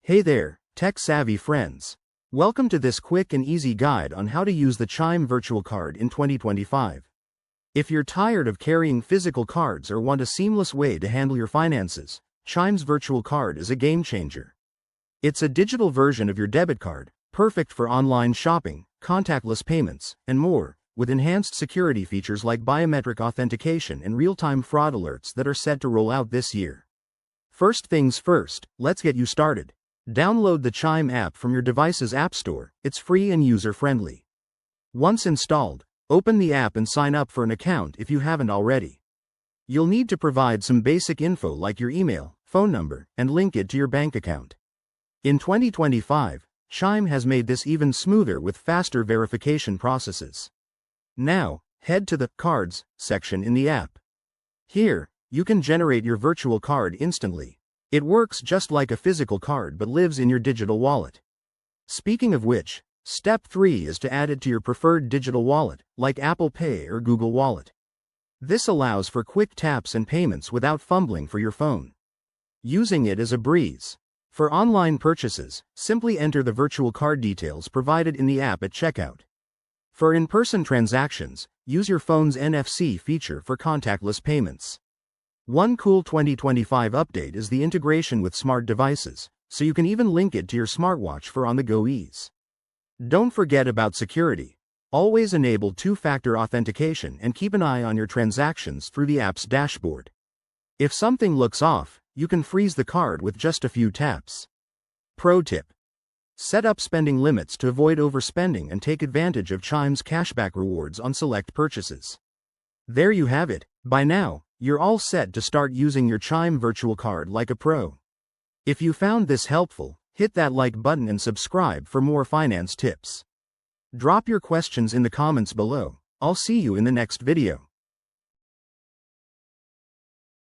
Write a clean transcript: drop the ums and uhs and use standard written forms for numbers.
Hey there, tech-savvy friends. Welcome to this quick and easy guide on how to use the Chime virtual card in 2025. If you're tired of carrying physical cards or want a seamless way to handle your finances, Chime's virtual card is a game changer. It's a digital version of your debit card, perfect for online shopping, contactless payments, and more, with enhanced security features like biometric authentication and real-time fraud alerts that are set to roll out this year. First things first, let's get you started. Download the Chime app from your device's app store. It's free and user-friendly. Once installed, open the app and sign up for an account if you haven't already. You'll need to provide some basic info like your email, phone number, and link it to your bank account. In 2025, Chime has made this even smoother with faster verification processes. Now, head to the Cards section in the app. Here, you can generate your virtual card instantly. It works just like a physical card but lives in your digital wallet. Speaking of which, step 3 is to add it to your preferred digital wallet, like Apple Pay or Google Wallet. This allows for quick taps and payments without fumbling for your phone. Using it is a breeze. For online purchases, simply enter the virtual card details provided in the app at checkout. For in-person transactions, use your phone's NFC feature for contactless payments. One cool 2025 update is the integration with smart devices, so you can even link it to your smartwatch for on-the-go ease. Don't forget about security. Always enable two-factor authentication and keep an eye on your transactions through the app's dashboard. If something looks off, you can freeze the card with just a few taps. Pro tip: set up spending limits to avoid overspending and take advantage of Chime's cashback rewards on select purchases. There you have it. By now, you're all set to start using your Chime virtual card like a pro. If you found this helpful, hit that like button and subscribe for more finance tips. Drop your questions in the comments below. I'll see you in the next video.